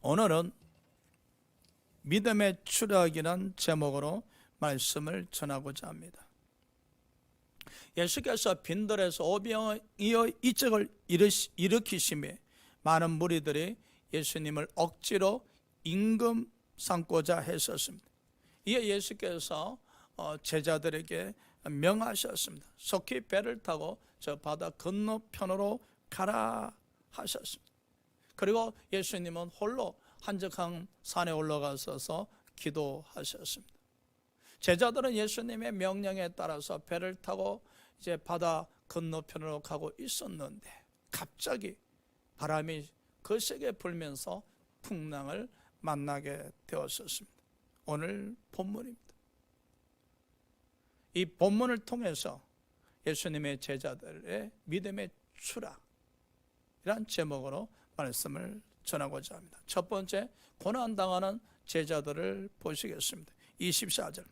오늘은 믿음의 추락이란 제목으로 말씀을 전하고자 합니다. 예수께서 빈들에서 오병이어 이적을 일으키심에 많은 무리들이 예수님을 억지로 임금 삼고자 했었습니다. 이에 예수께서 제자들에게 명하셨습니다. 속히 배를 타고 저 바다 건너편으로 가라 하셨습니다. 그리고 예수님은 홀로 한적한 산에 올라가셔서 기도하셨습니다. 제자들은 예수님의 명령에 따라서 배를 타고 이제 바다 건너편으로 가고 있었는데 갑자기 바람이 거세게 불면서 풍랑을 만나게 되었었습니다. 오늘 본문입니다. 이 본문을 통해서 예수님의 제자들의 믿음의 추락이란 제목으로 말씀을 전하고자 합니다. 첫 번째, 고난당하는 제자들을 보시겠습니다. 24절,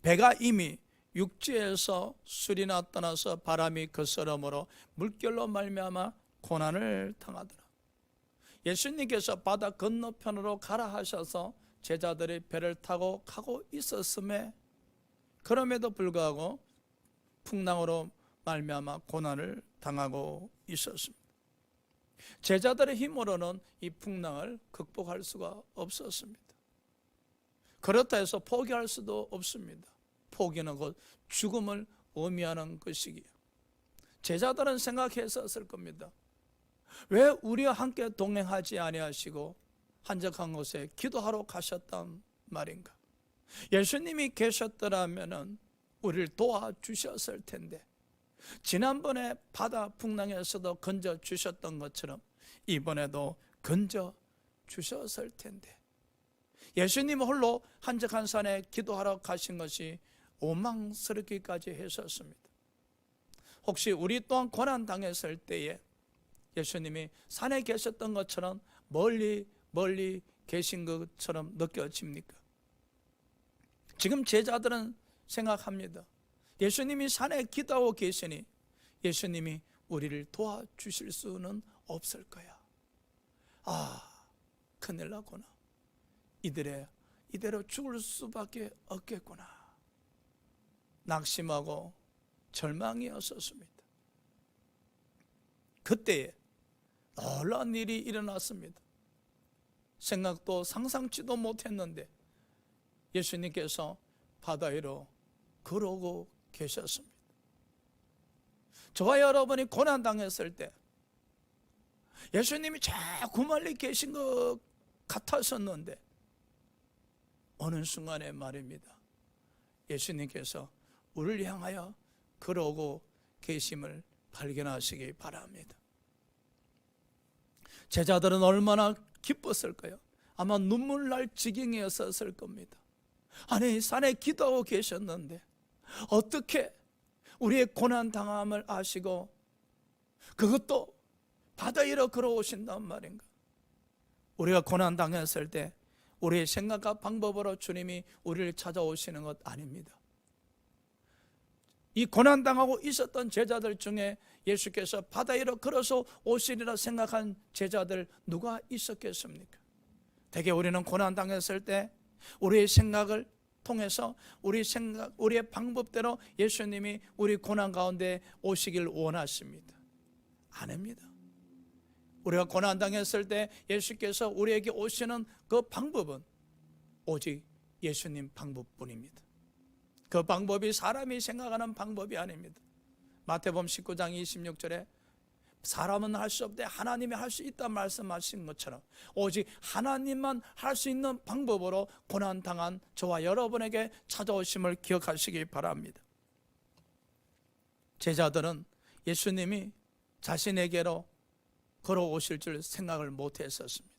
배가 이미 육지에서 술이나 떠나서 바람이 거스름으로 물결로 말미암아 고난을 당하더라. 예수님께서 바다 건너편으로 가라 하셔서 제자들이 배를 타고 가고 있었음에 그럼에도 불구하고 풍랑으로 말미암아 고난을 당하고 있었습니다. 제자들의 힘으로는 이 풍랑을 극복할 수가 없었습니다. 그렇다 해서 포기할 수도 없습니다. 포기는 곧 죽음을 의미하는 것이기에 제자들은 생각했었을 겁니다. 왜 우리와 함께 동행하지 아니하시고 한적한 곳에 기도하러 가셨단 말인가? 예수님이 계셨더라면 우리를 도와주셨을 텐데, 지난번에 바다 풍랑에서도 건져 주셨던 것처럼 이번에도 건져 주셨을 텐데, 예수님 홀로 한적한 산에 기도하러 가신 것이 원망스럽기까지 했었습니다. 혹시 우리 또한 고난 당했을 때에 예수님이 산에 계셨던 것처럼 멀리 계신 것처럼 느껴집니까? 지금 제자들은 생각합니다. 예수님이 산에 기도하고 계시니 예수님이 우리를 도와주실 수는 없을 거야. 큰일 났구나. 이대로 죽을 수밖에 없겠구나. 낙심하고 절망이었었습니다. 그때에 놀라운 일이 일어났습니다. 생각도 상상치도 못했는데 예수님께서 바다 위로 걸어오고 계셨습니다. 저와 여러분이 고난당했을 때 예수님이 자꾸 멀리 계신 것 같았었는데 어느 순간에 말입니다. 예수님께서 우리를 향하여 걸어오고 계심을 발견하시기 바랍니다. 제자들은 얼마나 기뻤을까요? 아마 눈물 날 지경이었을 겁니다. 아니, 산에 기도하고 계셨는데 어떻게 우리의 고난 당함을 아시고 그것도 바다 위로 걸어오신단 말인가? 우리가 고난 당했을 때 우리의 생각과 방법으로 주님이 우리를 찾아오시는 것 아닙니다. 이 고난 당하고 있었던 제자들 중에 예수께서 바다 위로 걸어서 오시리라 생각한 제자들 누가 있었겠습니까? 대개 우리는 고난 당했을 때 우리의 생각을 통해서 우리의 방법대로 예수님이 우리 고난 가운데 오시길 원하십니다. 아닙니다. 우리가 고난 당했을 때 예수께서 우리에게 오시는 그 방법은 오직 예수님 방법뿐입니다. 그 방법이 사람이 생각하는 방법이 아닙니다. 마태복음 19장 26절에 사람은 할 수 없되 하나님이 할 수 있다 말씀하신 것처럼 오직 하나님만 할 수 있는 방법으로 고난당한 저와 여러분에게 찾아오심을 기억하시기 바랍니다. 제자들은 예수님이 자신에게로 걸어오실 줄 생각을 못했었습니다.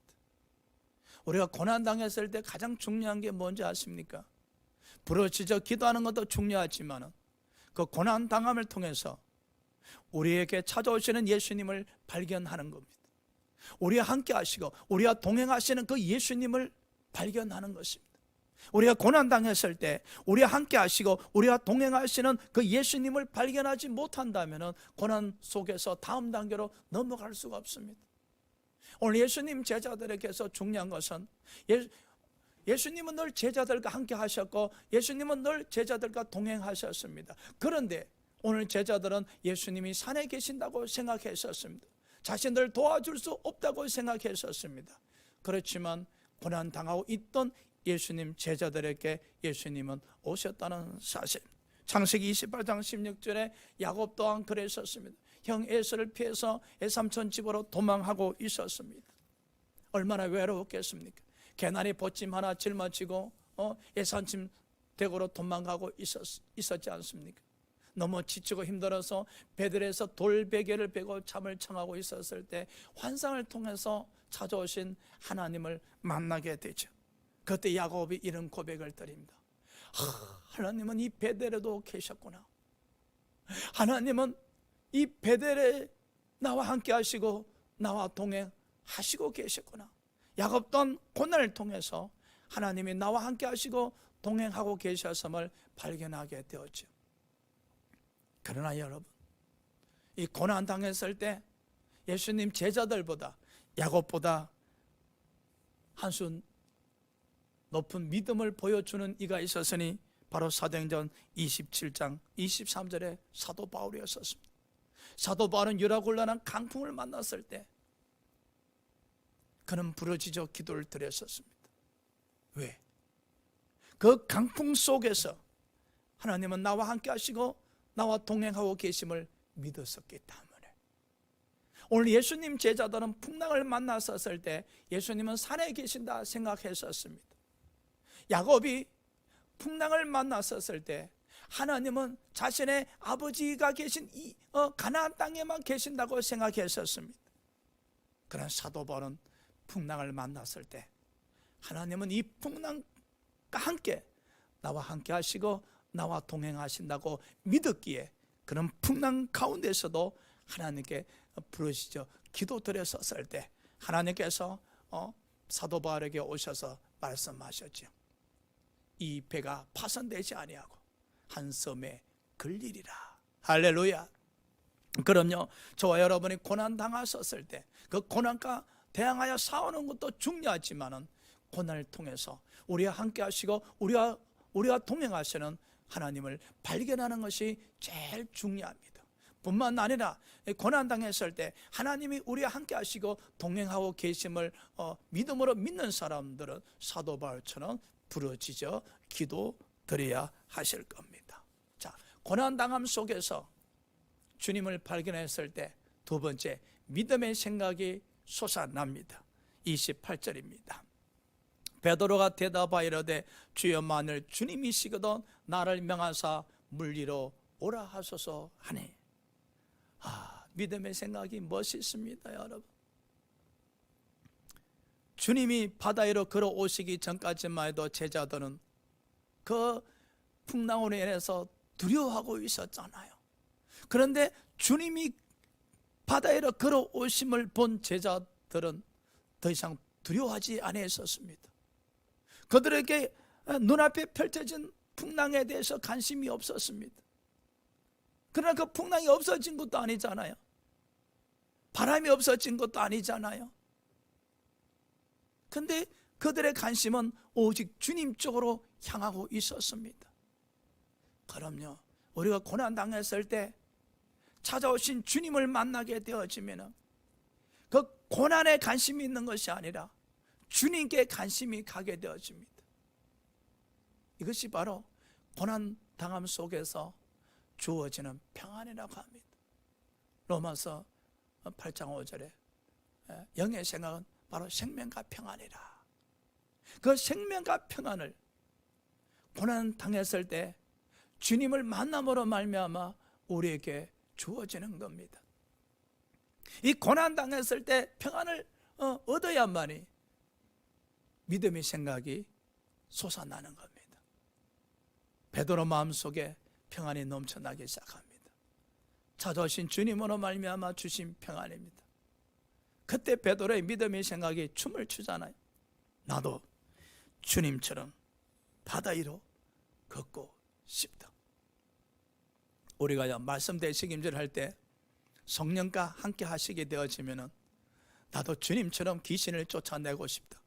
우리가 고난당했을 때 가장 중요한 게 뭔지 아십니까? 부르짖어 기도하는 것도 중요하지만 그 고난당함을 통해서 우리에게 찾아오시는 예수님을 발견하는 겁니다. 우리와 함께 하시고 우리와 동행하시는 그 예수님을 발견하는 것입니다. 우리가 고난당했을 때 우리와 함께 하시고 우리와 동행하시는 그 예수님을 발견하지 못한다면 고난 속에서 다음 단계로 넘어갈 수가 없습니다. 오늘 예수님 제자들에게서 중요한 것은 예수님은 늘 제자들과 함께 하셨고 예수님은 늘 제자들과 동행하셨습니다. 그런데 오늘 제자들은 예수님이 산에 계신다고 생각했었습니다. 자신들을 도와줄 수 없다고 생각했었습니다. 그렇지만 고난당하고 있던 예수님 제자들에게 예수님은 오셨다는 사실. 창세기 28장 16절에 야곱 또한 그랬었습니다. 형 에서를 피해서 에삼촌 집으로 도망하고 있었습니다. 얼마나 외로웠겠습니까? 개나리 보침 하나 짊어지고 에삼촌 댁으로 도망가고 있었지 않습니까? 너무 지치고 힘들어서 베들에서 돌베개를 베고 잠을 청하고 있었을 때 환상을 통해서 찾아오신 하나님을 만나게 되죠. 그때 야곱이 이런 고백을 드립니다. 하나님은 이 베델에도 계셨구나. 하나님은 이 베델에 나와 함께 하시고 나와 동행하시고 계셨구나. 야곱 또한 고난을 통해서 하나님이 나와 함께 하시고 동행하고 계셨음을 발견하게 되었죠. 그러나 여러분, 이 고난 당했을 때 예수님 제자들보다 야곱보다 한 수 높은 믿음을 보여주는 이가 있었으니 바로 사도행전 27장 23절에 사도 바울이었습니다. 사도 바울은 유라굴란한 강풍을 만났을 때 그는 부르짖어 기도를 드렸었습니다. 왜? 그 강풍 속에서 하나님은 나와 함께 하시고 나와 동행하고 계심을 믿었었기 때문에. 오늘 예수님 제자들은 풍랑을 만났었을 때 예수님은 산에 계신다 생각했었습니다. 야곱이 풍랑을 만났었을 때 하나님은 자신의 아버지가 계신 이 가나안 땅에만 계신다고 생각했었습니다. 그런 사도 바울은 풍랑을 만났을 때 하나님은 이 풍랑과 함께 나와 함께 하시고 나와 동행하신다고 믿었기에 그런 풍랑 가운데서도 하나님께 부르시죠. 기도드렸었을 때 하나님께서 사도 바울에게 오셔서 말씀하셨죠. 이 배가 파손되지 아니하고 한 섬에 걸리리라. 할렐루야. 그럼요, 저와 여러분이 고난 당하셨을 때 그 고난과 대항하여 싸우는 것도 중요하지만은 고난을 통해서 우리와 함께 하시고 우리와 동행하시는 하나님을 발견하는 것이 제일 중요합니다. 뿐만 아니라 고난 당했을 때 하나님이 우리와 함께 하시고 동행하고 계심을 믿음으로 믿는 사람들은 사도 바울처럼 부르짖어 기도 드려야 하실 겁니다. 자, 고난 당함 속에서 주님을 발견했을 때 두 번째 믿음의 생각이 솟아납니다. 28절입니다. 베드로가 대답하여 이르되 주여 만일 주님이시거든 나를 명하사 물 위로 오라 하소서 하니. 믿음의 생각이 멋있습니다. 여러분, 주님이 바다 위로 걸어오시기 전까지만 해도 제자들은 그 풍랑으로 인해서 두려워하고 있었잖아요. 그런데 주님이 바다 위로 걸어오심을 본 제자들은 더 이상 두려워하지 않았었습니다. 그들에게 눈앞에 펼쳐진 풍랑에 대해서 관심이 없었습니다. 그러나 그 풍랑이 없어진 것도 아니잖아요. 바람이 없어진 것도 아니잖아요. 근데 그들의 관심은 오직 주님 쪽으로 향하고 있었습니다. 그럼요, 우리가 고난 당했을 때 찾아오신 주님을 만나게 되어지면 그 고난에 관심이 있는 것이 아니라 주님께 관심이 가게 되어집니다. 이것이 바로 고난 당함 속에서 주어지는 평안이라고 합니다. 로마서 8장 5절에 영의 생각은 바로 생명과 평안이라. 그 생명과 평안을 고난 당했을 때 주님을 만남으로 말미암아 우리에게 주어지는 겁니다. 이 고난 당했을 때 평안을 얻어야만이 믿음의 생각이 솟아나는 겁니다. 베드로 마음속에 평안이 넘쳐나기 시작합니다. 찾아오신 주님으로 말미암아 주신 평안입니다. 그때 베드로의 믿음의 생각이 춤을 추잖아요. 나도 주님처럼 바다 위로 걷고 싶다. 우리가 말씀 대책임질 할 때 성령과 함께 하시게 되어지면은 나도 주님처럼 귀신을 쫓아내고 싶다.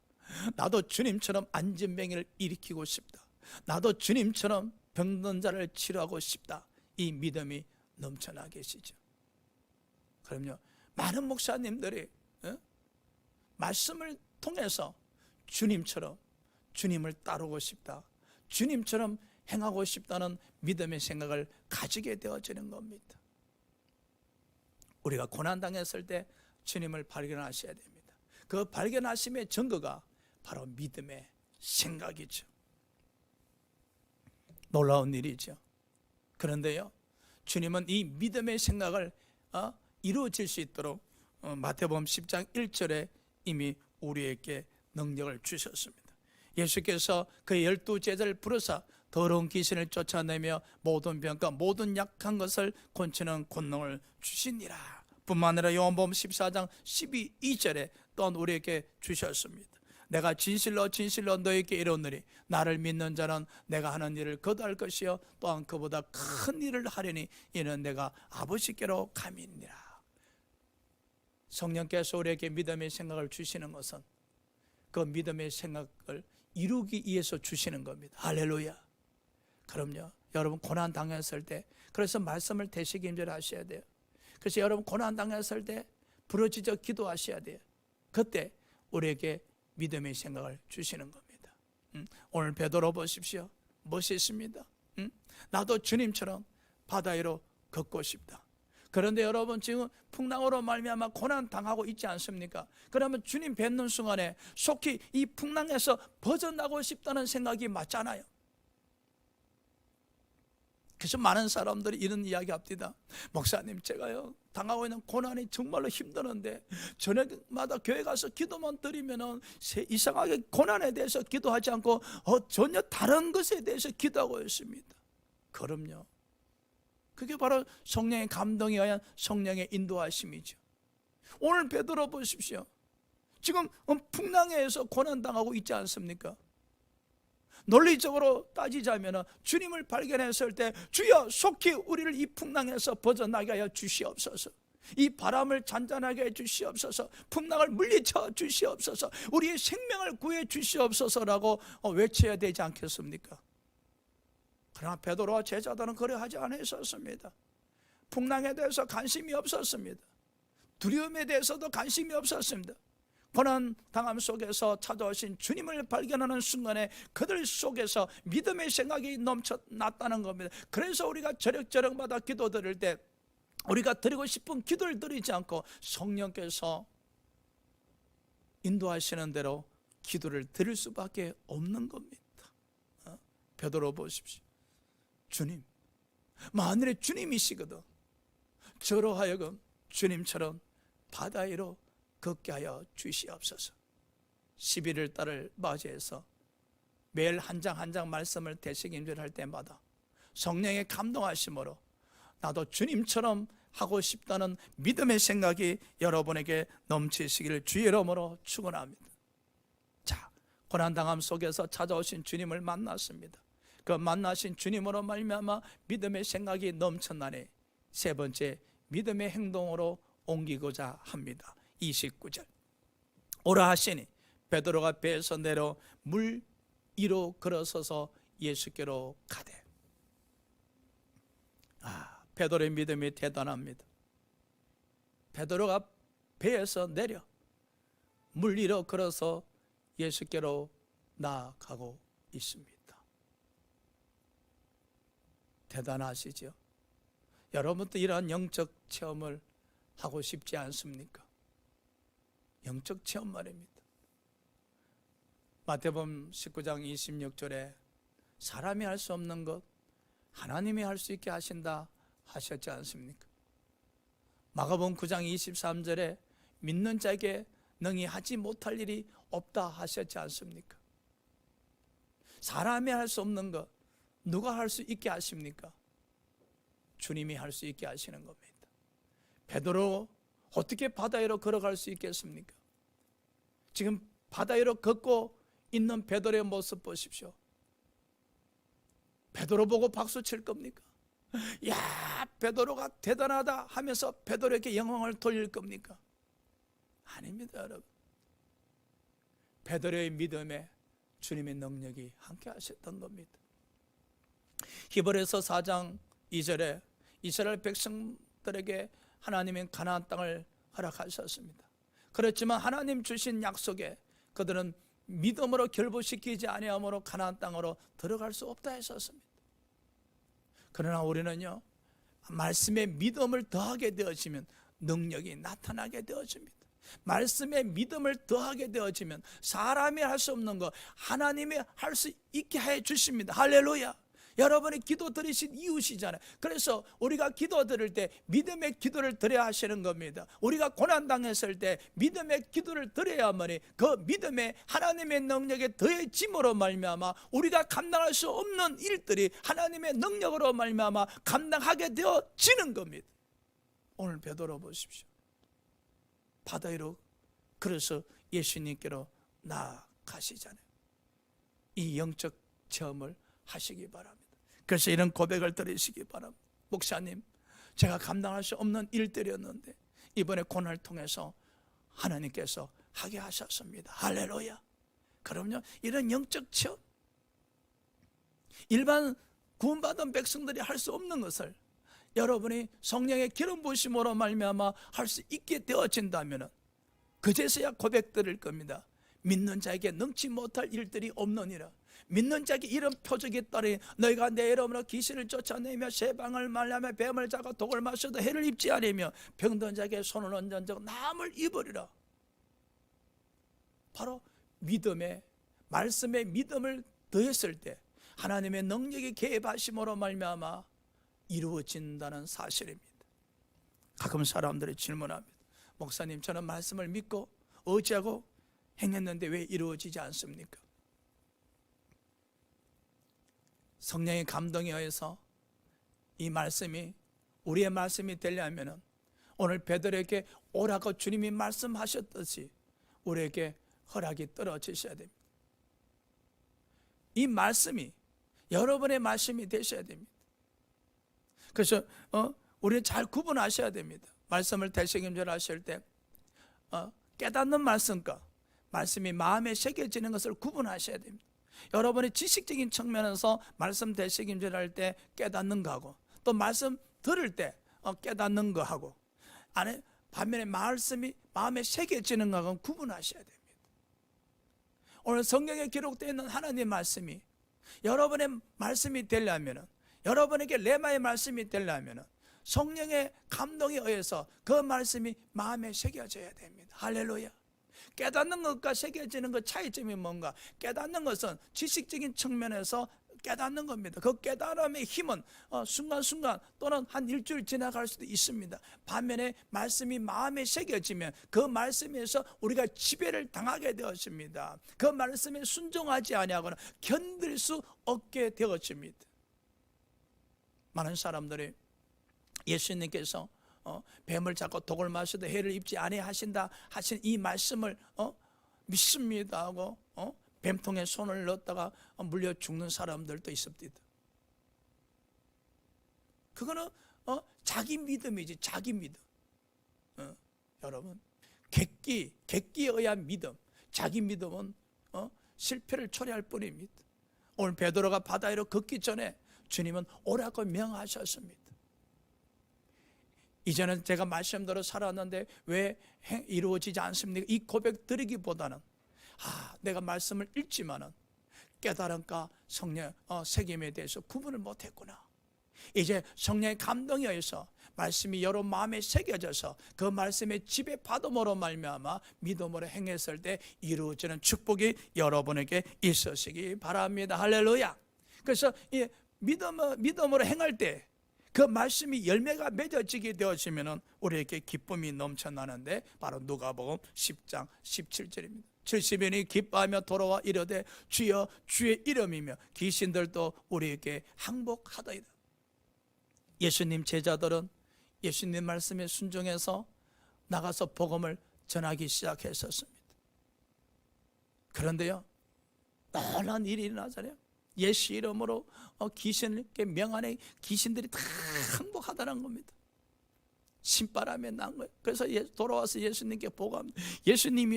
나도 주님처럼 안진뱅이를 일으키고 싶다. 나도 주님처럼 병든 자를 치료하고 싶다. 이 믿음이 넘쳐나 계시죠. 그럼요, 많은 목사님들이 말씀을 통해서 주님처럼 주님을 따르고 싶다, 주님처럼 행하고 싶다는 믿음의 생각을 가지게 되어지는 겁니다. 우리가 고난당했을 때 주님을 발견하셔야 됩니다. 그 발견하심의 증거가 바로 믿음의 생각이죠. 놀라운 일이죠. 그런데요, 주님은 이 믿음의 생각을 이루어질 수 있도록 마태복음 10장 1절에 이미 우리에게 능력을 주셨습니다. 예수께서 그 12제자를 부르사 더러운 귀신을 쫓아내며 모든 병과 모든 약한 것을 고치는 권능을 주시니라 뿐만 아니라 요한복음 14장 12절에 또한 우리에게 주셨습니다. 내가 진실로 진실로 너에게 이르노니 나를 믿는 자는 내가 하는 일을 거두할 것이요 또한 그보다 큰 일을 하려니 이는 내가 아버지께로 감이니라. 성령께서 우리에게 믿음의 생각을 주시는 것은 그 믿음의 생각을 이루기 위해서 주시는 겁니다. 할렐루야. 그럼요, 여러분 고난 당했을 때, 그래서 말씀을 대식임절 하셔야 돼요. 그래서 여러분 고난 당했을 때 부르짖어 기도하셔야 돼요. 그때 우리에게 믿음의 생각을 주시는 겁니다. 오늘 베드로 보십시오. 멋있습니다. 나도 주님처럼 바다 위로 걷고 싶다. 그런데 여러분 지금 풍랑으로 말미암아 고난 당하고 있지 않습니까? 그러면 주님 뵙는 순간에 속히 이 풍랑에서 벗어나고 싶다는 생각이 맞잖아요. 그래서 많은 사람들이 이런 이야기 합니다. 목사님, 제가요 당하고 있는 고난이 정말로 힘드는데 저녁마다 교회 가서 기도만 드리면은 이상하게 고난에 대해서 기도하지 않고 전혀 다른 것에 대해서 기도하고 있습니다. 그럼요, 그게 바로 성령의 감동에 의한 성령의 인도하심이죠. 오늘 베드로 보십시오. 지금 풍랑에서 고난당하고 있지 않습니까? 논리적으로 따지자면 주님을 발견했을 때 주여 속히 우리를 이 풍랑에서 벗어나게 하여 주시옵소서, 이 바람을 잔잔하게 해 주시옵소서, 풍랑을 물리쳐 주시옵소서, 우리의 생명을 구해 주시옵소서라고 외쳐야 되지 않겠습니까? 그러나 베드로와 제자들은 그러하지 않았었습니다. 풍랑에 대해서 관심이 없었습니다. 두려움에 대해서도 관심이 없었습니다. 고난 당함 속에서 찾아오신 주님을 발견하는 순간에 그들 속에서 믿음의 생각이 넘쳐났다는 겁니다. 그래서 우리가 저녁마다 기도 드릴 때 우리가 드리고 싶은 기도를 드리지 않고 성령께서 인도하시는 대로 기도를 드릴 수밖에 없는 겁니다. 베드로 보십시오. 주님, 만일에 주님이시거든 저로 하여금 주님처럼 바다 위로 걷게 하여 주시옵소서. 11월 달을 맞이해서 매일 한 장 한 장 말씀을 대식임절할 때마다 성령의 감동하심으로 나도 주님처럼 하고 싶다는 믿음의 생각이 여러분에게 넘치시기를 주의 이름으로 축원합니다. 자, 고난당함 속에서 찾아오신 주님을 만났습니다. 그 만나신 주님으로 말미암아 믿음의 생각이 넘쳐나니 세 번째, 믿음의 행동으로 옮기고자 합니다. 29절, 오라 하시니 베드로가 배에서 내려 물 위로 걸어서서 예수께로 가되. 베드로의 믿음이 대단합니다. 베드로가 배에서 내려 물 위로 걸어서 예수께로 나아가고 있습니다. 대단하시죠? 여러분도 이러한 영적 체험을 하고 싶지 않습니까? 영적 체험 말입니다. 마태복음 19장 26절에 사람이 할 수 없는 것 하나님이 할 수 있게 하신다 하셨지 않습니까? 마가복음 9장 23절에 믿는 자에게 능히 하지 못할 일이 없다 하셨지 않습니까? 사람이 할 수 없는 것 누가 할 수 있게 하십니까? 주님이 할 수 있게 하시는 겁니다. 베드로 어떻게 바다 위로 걸어갈 수 있겠습니까? 지금 바다 위로 걷고 있는 베드로의 모습 보십시오. 베드로 보고 박수 칠 겁니까? 야, 베드로가 대단하다 하면서 베드로에게 영광을 돌릴 겁니까? 아닙니다, 여러분. 베드로의 믿음에 주님의 능력이 함께 하셨던 겁니다. 히브리서 4장 2절에 이스라엘 백성들에게 하나님의 가나안 땅을 허락하셨습니다. 그렇지만 하나님 주신 약속에 그들은 믿음으로 결부시키지 아니함으로 가나안 땅으로 들어갈 수 없다 했었습니다. 그러나 우리는요, 말씀에 믿음을 더하게 되어지면 능력이 나타나게 되어집니다. 말씀에 믿음을 더하게 되어지면 사람이 할 수 없는 거 하나님이 할 수 있게 해 주십니다. 할렐루야. 여러분이 기도 드리신 이유시잖아요. 그래서 우리가 기도 드릴 때 믿음의 기도를 드려야 하시는 겁니다. 우리가 고난당했을 때 믿음의 기도를 드려야만이 그 믿음에 하나님의 능력에 더해짐으로 말미암아 우리가 감당할 수 없는 일들이 하나님의 능력으로 말미암아 감당하게 되어지는 겁니다. 오늘 베드로 보십시오. 바다 위로 그래서 예수님께로 나아가시잖아요. 이 영적 체험을 하시기 바랍니다. 그래서 이런 고백을 드리시기 바랍니다. 목사님, 제가 감당할 수 없는 일들이었는데 이번에 고난을 통해서 하나님께서 하게 하셨습니다. 할렐루야. 그럼요, 이런 영적 체험, 일반 구원받은 백성들이 할 수 없는 것을 여러분이 성령의 기름 부으심으로 말미암아 할 수 있게 되어진다면 그제서야 고백 드릴 겁니다. 믿는 자에게 능치 못할 일들이 없느니라. 믿는 자에게 이런 표적이 있다니 너희가 내 이름으로 귀신을 쫓아내며 새방을 말하며 뱀을 잡아 독을 마셔도 해를 입지 않으며 병든 자에게 손을 얹은 적 남을 입으리라. 바로 믿음에, 말씀에 믿음을 더했을 때 하나님의 능력이 개입하심으로 말미암아 이루어진다는 사실입니다. 가끔 사람들이 질문합니다. 목사님, 저는 말씀을 믿고 의지하고 행했는데 왜 이루어지지 않습니까? 성령의 감동에 의해서 이 말씀이 우리의 말씀이 되려면 오늘 베드로에게 오라고 주님이 말씀하셨듯이 우리에게 허락이 떨어지셔야 됩니다. 이 말씀이 여러분의 말씀이 되셔야 됩니다. 그래서 우리는 잘 구분하셔야 됩니다. 말씀을 대책임절하실 때 깨닫는 말씀과 말씀이 마음에 새겨지는 것을 구분하셔야 됩니다. 여러분이 지식적인 측면에서 말씀 대책임절할 때 깨닫는 거하고 또 말씀 들을 때 깨닫는 거하고 안에 반면에 말씀이 마음에 새겨지는 거하고 구분하셔야 됩니다. 오늘 성경에 기록되어 있는 하나님의 말씀이 여러분의 말씀이 되려면, 여러분에게 레마의 말씀이 되려면 성령의 감동에 의해서 그 말씀이 마음에 새겨져야 됩니다. 할렐루야. 깨닫는 것과 새겨지는 것 차이점이 뭔가? 깨닫는 것은 지식적인 측면에서 깨닫는 겁니다. 그 깨달음의 힘은 순간순간 또는 한 일주일 지나갈 수도 있습니다. 반면에 말씀이 마음에 새겨지면 그 말씀에서 우리가 지배를 당하게 되었습니다. 그 말씀에 순종하지 아니하거나 견딜 수 없게 되었습니다. 많은 사람들이 예수님께서 뱀을 잡고 독을 마셔도 해를 입지 아니하신다 하신 이 말씀을 믿습니다 하고 뱀통에 손을 넣었다가 물려 죽는 사람들도 있습니다. 그거는 자기 믿음이지, 자기 믿음. 여러분, 객기에 의한 믿음, 자기 믿음은 실패를 초래할 뿐입니다. 오늘 베드로가 바다 위로 걷기 전에 주님은 오라고 명하셨습니다. 이제는 제가 말씀대로 살았는데 왜 이루어지지 않습니까? 이 고백 드리기보다는 내가 말씀을 읽지만은 깨달음과 성령 책임에 대해서 구분을 못했구나. 이제 성령의 감동에 의해서 말씀이 여러분 마음에 새겨져서 그 말씀의 지배받음으로 말미암아 믿음으로 행했을 때 이루어지는 축복이 여러분에게 있으시기 바랍니다. 할렐루야. 그래서 이 믿음으로 행할 때 그 말씀이 열매가 맺어지게 되어지면 우리에게 기쁨이 넘쳐나는데 바로 누가복음 10장 17절입니다. 70인이 기뻐하며 돌아와 이르되 주여 주의 이름이며 귀신들도 우리에게 항복하더이다. 예수님 제자들은 예수님 말씀에 순종해서 나가서 복음을 전하기 시작했었습니다. 그런데요, 놀라운 일이 일어나잖아요. 예수 이름으로 귀신에게 명하니 귀신들이 다 항복하다는 겁니다. 신바람에 난 거예요. 그래서 돌아와서 예수님께 보고합니다. 예수님,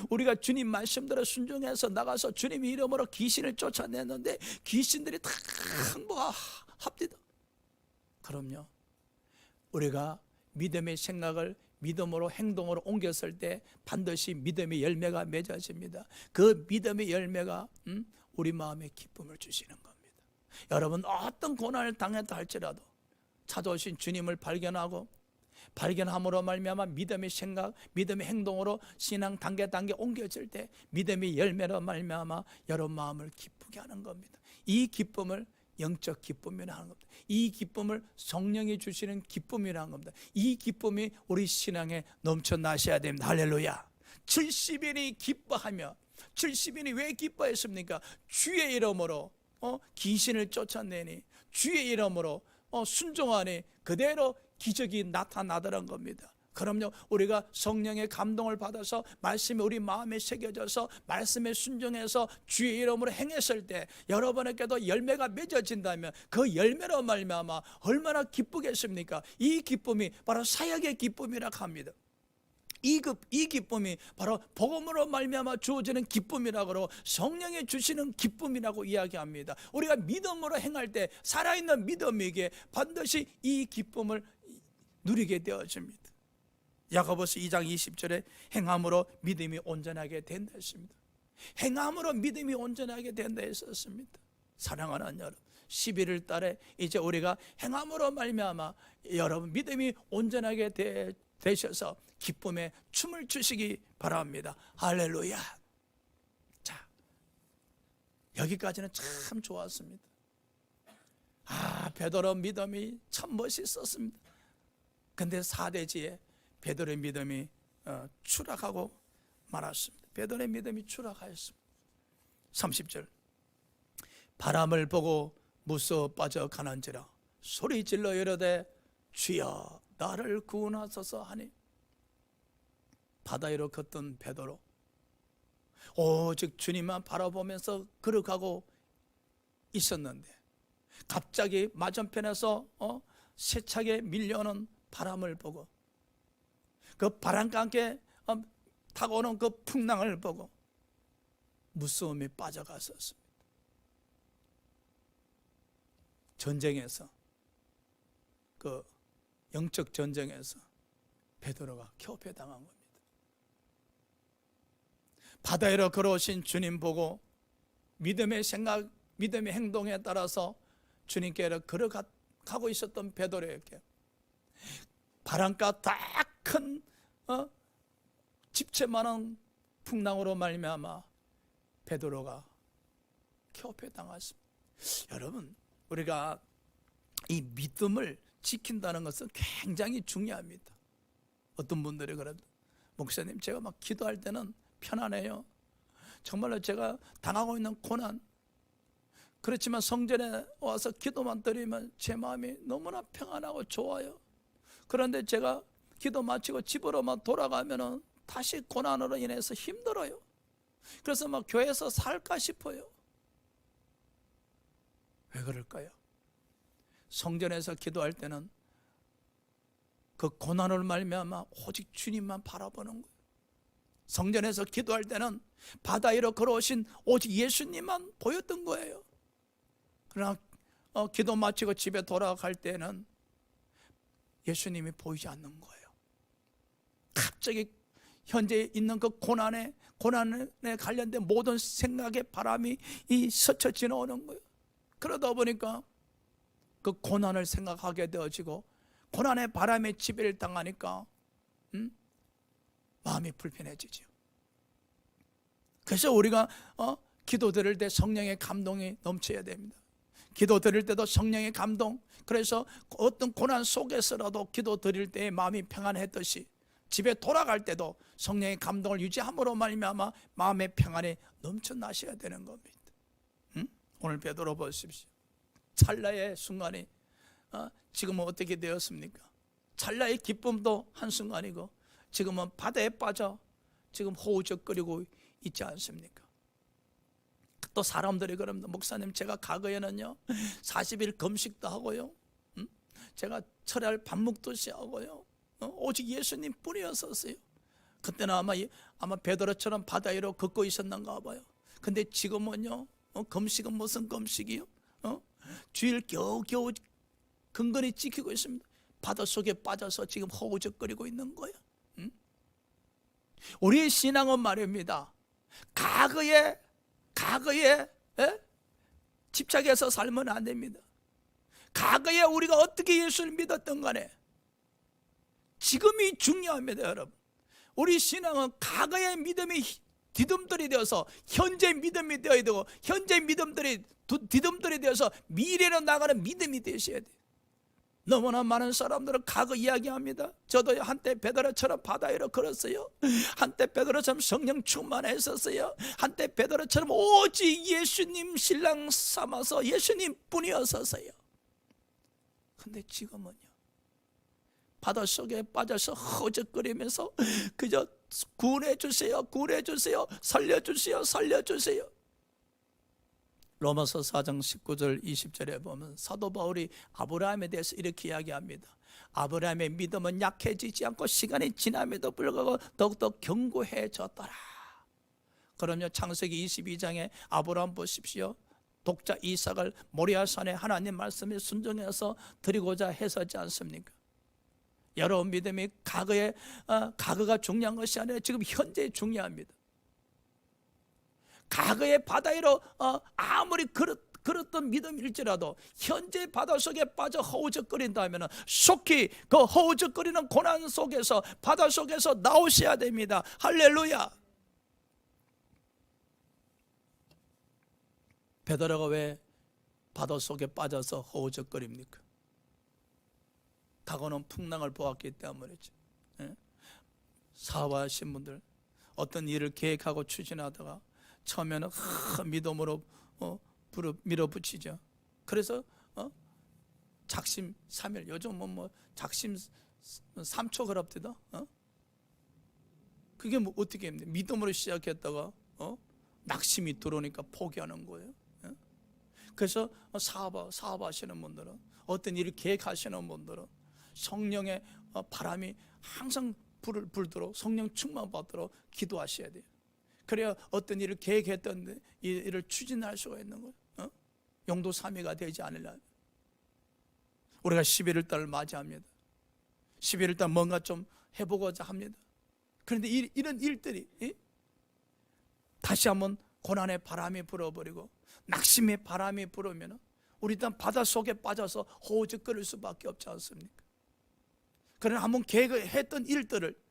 우리가 주님 말씀대로 순종해서 나가서 주님 이름으로 귀신을 쫓아냈는데 귀신들이 다 항복합니다. 그럼요, 우리가 믿음의 생각을 믿음으로 행동으로 옮겼을 때 반드시 믿음의 열매가 맺어집니다. 그 믿음의 열매가 우리 마음에 기쁨을 주시는 겁니다. 여러분, 어떤 고난을 당했다 할지라도 찾아오신 주님을 발견함으로 말미암아 믿음의 생각, 믿음의 행동으로 신앙 단계 옮겨질 때 믿음의 열매로 말미암아 여러분 마음을 기쁘게 하는 겁니다. 이 기쁨을 영적 기쁨이라 하는 겁니다. 이 기쁨을 성령이 주시는 기쁨이라는 겁니다. 이 기쁨이 우리 신앙에 넘쳐나셔야 됩니다. 할렐루야. 70인이 기뻐하며, 70인이 왜 기뻐했습니까? 주의 이름으로 귀신을 쫓아내니, 주의 이름으로 순종하니 그대로 기적이 나타나더란 겁니다. 그럼요, 우리가 성령의 감동을 받아서 말씀이 우리 마음에 새겨져서 말씀에 순종해서 주의 이름으로 행했을 때 여러분에게도 열매가 맺어진다면 그 열매로 말미암아 얼마나 기쁘겠습니까? 이 기쁨이 바로 사역의 기쁨이라고 합니다. 이 기쁨이 바로 복음으로 말미암아 주어지는 기쁨이라고, 성령이 주시는 기쁨이라고 이야기합니다. 우리가 믿음으로 행할 때 살아있는 믿음에게 반드시 이 기쁨을 누리게 되어집니다. 야고보서 2장 20절에 행함으로 믿음이 온전하게 된다 했습니다. 행함으로 믿음이 온전하게 된다 했었습니다. 사랑하는 여러분, 11월 달에 이제 우리가 행함으로 말미암아 여러분 믿음이 온전하게 되셔서 기쁨에 춤을 추시기 바랍니다. 할렐루야. 자, 여기까지는 참 좋았습니다. 베드로 믿음이 참 멋있었습니다. 근데 4대지에 베드로의 믿음이 추락하고 말았습니다. 베드로의 믿음이 추락하였습니다. 30절, 바람을 보고 무서워 빠져 가는지라 소리질러 이르되 주여 나를 구원하소서 하니, 바다 위로 걷던 베드로 오직 주님만 바라보면서 걸어가고 있었는데 갑자기 맞은편에서 세차게 밀려오는 바람을 보고 그 바람과 함께 타고 오는 그 풍랑을 보고 무서움에 빠져갔었습니다. 전쟁에서, 그 영적 전쟁에서 베드로가 켜패당한 겁니다. 바다 위로 걸어오신 주님 보고 믿음의 생각, 믿음의 행동에 따라서 주님께로 걸어가고 있었던 베드로에게 바람과 다 큰 집채만한 풍랑으로 말미암아 베드로가 켜패당했습니다. 여러분, 우리가 이 믿음을 지킨다는 것은 굉장히 중요합니다. 어떤 분들이 그래도 목사님, 제가 막 기도할 때는 편안해요. 정말로 제가 당하고 있는 고난, 그렇지만 성전에 와서 기도만 드리면 제 마음이 너무나 평안하고 좋아요. 그런데 제가 기도 마치고 집으로만 돌아가면 다시 고난으로 인해서 힘들어요. 그래서 막 교회에서 살까 싶어요. 왜 그럴까요? 성전에서 기도할 때는 그 고난을 말미암아 오직 주님만 바라보는 거예요. 성전에서 기도할 때는 바다 위로 걸어오신 오직 예수님만 보였던 거예요. 그러나 기도 마치고 집에 돌아갈 때는 예수님이 보이지 않는 거예요. 갑자기 현재 있는 그 고난에 관련된 모든 생각의 바람이 스쳐 지나오는 거예요. 그러다 보니까 그 고난을 생각하게 되어지고 고난의 바람에 지배를 당하니까 마음이 불편해지죠. 그래서 우리가 기도 드릴 때 성령의 감동이 넘쳐야 됩니다. 기도 드릴 때도 성령의 감동, 그래서 어떤 고난 속에서라도 기도 드릴 때 마음이 평안했듯이 집에 돌아갈 때도 성령의 감동을 유지함으로 말미암아 마음의 평안이 넘쳐나셔야 되는 겁니다. 오늘 베드로 보십시오. 찰나의 순간이 지금은 어떻게 되었습니까? 찰나의 기쁨도 한순간이고 지금은 바다에 빠져 지금 호우적거리고 있지 않습니까? 또 사람들이 그럽니다. 목사님, 제가 과거에는요 40일 금식도 하고요, 제가 철야를 반묵도 하고요, 오직 예수님 뿐이었었어요. 그때는 아마 베드로처럼 바다 위로 걷고 있었는가 봐요. 근데 지금은요, 금식은 무슨 금식이요? 주일 겨우겨우 근근히 지키고 있습니다. 바닷속에 빠져서 지금 허우적거리고 있는 거예요. 우리의 신앙은 말입니다, 과거에 집착해서 살면 안 됩니다. 과거에 우리가 어떻게 예수를 믿었던 간에 지금이 중요합니다. 여러분, 우리 신앙은 과거의 믿음이 디딤돌이 되어서 현재 믿음이 되어야 되고, 현재 믿음들이 디딤돌이 되어서 미래로 나가는 믿음이 되셔야 돼요. 너무나 많은 사람들은 과거 이야기합니다. 저도 한때 베드로처럼 바다 위로 걸었어요. 한때 베드로처럼 성령 충만했었어요. 한때 베드로처럼 오직 예수님 신랑 삼아서 예수님 뿐이었었어요. 근데 지금은요, 바닷속에 빠져서 허적거리면서 그저 구원해주세요, 구원해주세요, 살려주세요, 살려주세요. 로마서 4장 19절 20절에 보면 사도 바울이 아브라함에 대해서 이렇게 이야기합니다. 아브라함의 믿음은 약해지지 않고 시간이 지남에도 불구하고 더욱더 견고해졌더라. 그럼요, 창세기 22장에 아브라함 보십시오. 독자 이삭을 모리아산에 하나님 말씀에 순종해서 드리고자 했었지 않습니까? 여러분 믿음이 과거가 중요한 것이 아니라 지금 현재 중요합니다. 과거의 바다 위로 아무리 걸었던 믿음일지라도 현재 바닷속에 빠져 허우적거린다면 속히 그 허우적거리는 고난 속에서, 바다 속에서 나오셔야 됩니다. 할렐루야. 베드로가 왜 바닷속에 빠져서 허우적거립니까? 과거는 풍랑을 보았기 때문이죠. 사업하신 분들, 어떤 일을 계획하고 추진하다가 처음에는 믿음으로 밀어붙이죠. 그래서 작심 3일, 요즘은 작심 3초 그럽디다. 그게 어떻게 합니까? 믿음으로 시작했다가 낙심이 들어오니까 포기하는 거예요. 그래서 사업하시는 분들은, 어떤 일을 계획하시는 분들은 성령의 바람이 항상 불도록, 성령 충만 받도록 기도하셔야 돼요. 그래야 어떤 일을 계획했던 일을 추진할 수가 있는 거예요. 용도 3위가 되지 않으려면. 우리가 11월 달을 맞이합니다. 11월 달 뭔가 좀 해보고자 합니다. 그런데 이런 일들이 다시 한번 고난의 바람이 불어버리고 낙심의 바람이 불으면 우리 일단 바닷속에 빠져서 허우적거릴 수밖에 없지 않습니까? 그러나 한번 계획했던 일들을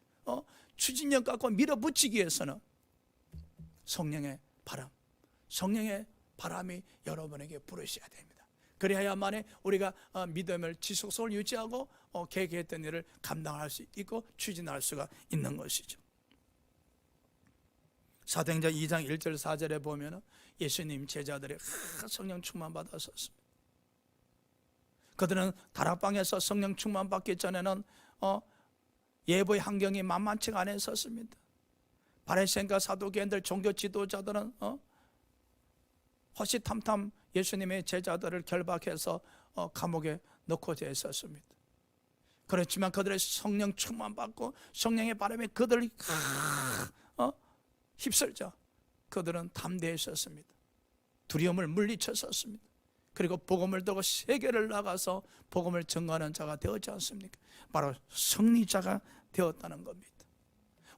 추진력 갖고 밀어붙이기 위해서는 성령의 바람이 여러분에게 불으셔야 됩니다. 그래야만이 우리가 믿음을 지속성을 유지하고 계획했던 일을 감당할 수 있고 추진할 수가 있는 것이죠. 사도행전 2장 1절 4절에 보면 예수님 제자들이 성령 충만 받았었습니다. 그들은 다락방에서 성령 충만 받기 전에는 예보의 환경이 만만치가 않았었습니다. 바리새인과 사두개인들, 종교 지도자들은 호시탐탐 예수님의 제자들을 결박해서 감옥에 넣고자 했었습니다. 그렇지만 그들의 성령 충만 받고 성령의 바람에 그들을 휩쓸자 그들은 담대했었습니다. 두려움을 물리쳤었습니다. 그리고 복음을 들고 세계를 나가서 복음을 전가하는 자가 되었지 않습니까? 바로 승리자가 되었다는 겁니다.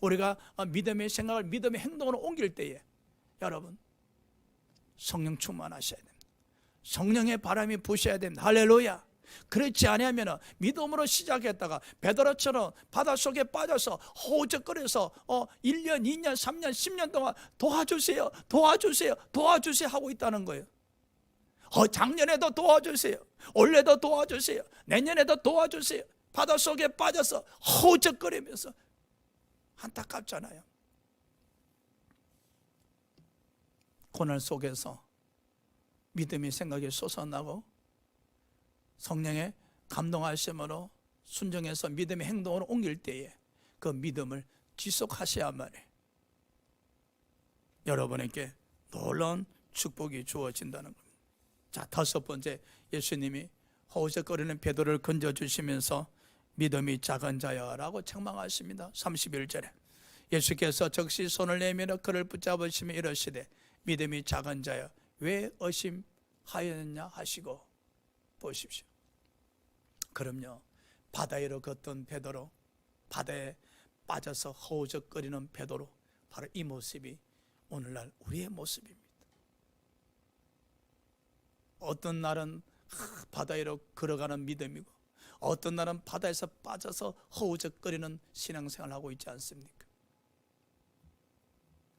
우리가 믿음의 생각을 믿음의 행동으로 옮길 때에 여러분 성령 충만하셔야 됩니다. 성령의 바람이 부셔야 됩니다. 할렐루야. 그렇지 않으면 믿음으로 시작했다가 베드로처럼 바닷속에 빠져서 허우적거려서 1년, 2년, 3년, 10년 동안 도와주세요, 도와주세요, 도와주세요 하고 있다는 거예요. 작년에도 도와주세요, 올해도 도와주세요, 내년에도 도와주세요. 바닷속에 빠져서 허우적거리면서 안타깝잖아요. 고난 속에서 믿음의 생각이 솟아나고 성령의 감동하심으로 순종해서 믿음의 행동으로 옮길 때에 그 믿음을 지속하셔야만이 여러분에게 놀라운 축복이 주어진다는 겁니다. 자, 다섯 번째, 예수님이 허우적거리는 베드로를 건져주시면서 믿음이 작은 자여라고 책망하십니다. 31절에 예수께서 즉시 손을 내밀어 그를 붙잡으시며 이르시되 믿음이 작은 자여 왜 의심하였느냐 하시고, 보십시오. 그럼요, 바다 위로 걷던 베드로, 바다에 빠져서 허우적거리는 베드로, 바로 이 모습이 오늘날 우리의 모습입니다. 어떤 날은 바다 위로 걸어가는 믿음이고, 어떤 날은 바다에서 빠져서 허우적거리는 신앙생활을 하고 있지 않습니까?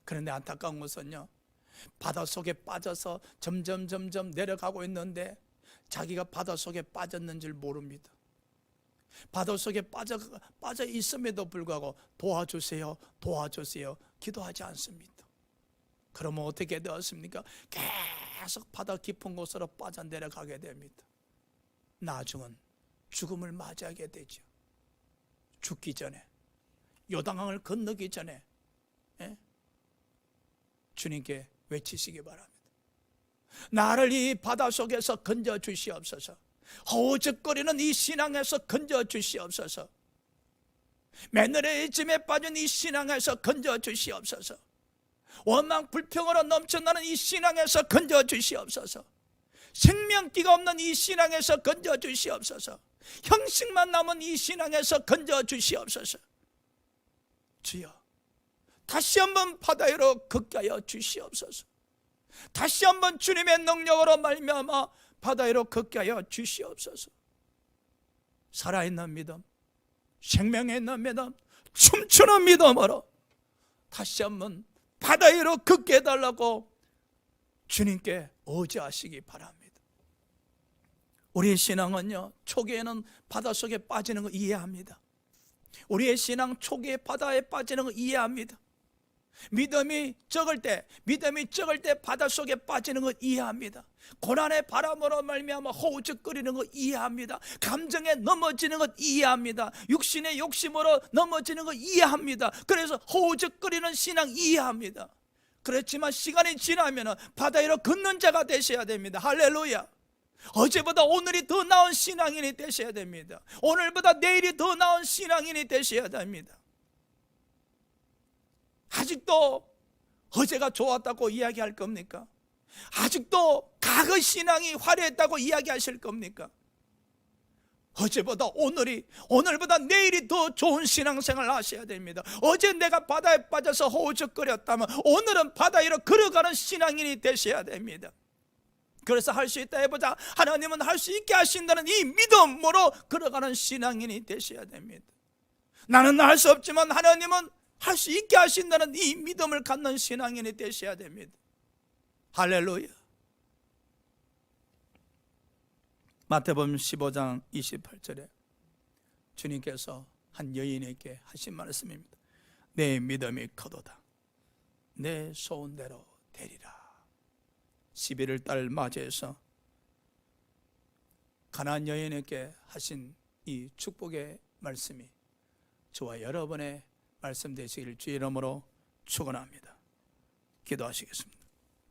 그런데 안타까운 것은요, 바닷속에 빠져서 점점 내려가고 있는데 자기가 바닷속에 빠졌는 줄 모릅니다. 바닷속에 빠져 있음에도 불구하고 도와주세요 기도하지 않습니다. 그러면 어떻게 되었습니까? 계속 바다 깊은 곳으로 빠져 내려가게 됩니다. 나중은 죽음을 맞이하게 되죠. 죽기 전에, 요단강을 건너기 전에 주님께 외치시기 바랍니다. 나를 이 바다 속에서 건져 주시옵소서. 허우적거리는 이 신앙에서 건져 주시옵소서. 매너리즘에 빠진 이 신앙에서 건져 주시옵소서. 원망 불평으로 넘쳐나는 이 신앙에서 건져 주시옵소서. 생명기가 없는 이 신앙에서 건져 주시옵소서. 형식만 남은 이 신앙에서 건져 주시옵소서. 주여, 다시 한번 바다 위로 걷게 하여 주시옵소서. 다시 한번 주님의 능력으로 말미암아 바다 위로 걷게 하여 주시옵소서. 살아있는 믿음, 생명에 있는 믿음, 춤추는 믿음으로 다시 한번 바다 위로 걷게 해달라고 주님께 의지하시기 바랍니다. 우리의 신앙은요, 초기에는 바닷속에 빠지는 거 이해합니다. 우리의 신앙 초기에 바다에 빠지는 거 이해합니다. 믿음이 적을 때 바닷속에 빠지는 거 이해합니다. 고난의 바람으로 말미암아 허우적거리는 거 이해합니다. 감정에 넘어지는 것 이해합니다. 육신의 욕심으로 넘어지는 거 이해합니다. 그래서 허우적거리는 신앙 이해합니다. 그렇지만 시간이 지나면 바다 위로 걷는 자가 되셔야 됩니다. 할렐루야. 어제보다 오늘이 더 나은 신앙인이 되셔야 됩니다. 오늘보다 내일이 더 나은 신앙인이 되셔야 됩니다. 아직도 어제가 좋았다고 이야기할 겁니까? 아직도 과거 신앙이 화려했다고 이야기하실 겁니까? 어제보다 오늘보다 내일이 더 좋은 신앙생활을 하셔야 됩니다. 어제 내가 바다에 빠져서 허우적거렸다면 오늘은 바다 위로 걸어가는 신앙인이 되셔야 됩니다. 그래서 할 수 있다 해보자. 하나님은 할 수 있게 하신다는 이 믿음으로 걸어가는 신앙인이 되셔야 됩니다. 나는 할 수 없지만 하나님은 할 수 있게 하신다는 이 믿음을 갖는 신앙인이 되셔야 됩니다. 할렐루야. 마태복음 15장 28절에 주님께서 한 여인에게 하신 말씀입니다. 내 믿음이 커도다 내 소원대로 되리라. 11월 달 맞이해서 가나안 여인에게 하신 이 축복의 말씀이 저와 여러분의 말씀 되시길 주의 이름으로 축원합니다. 기도하시겠습니다.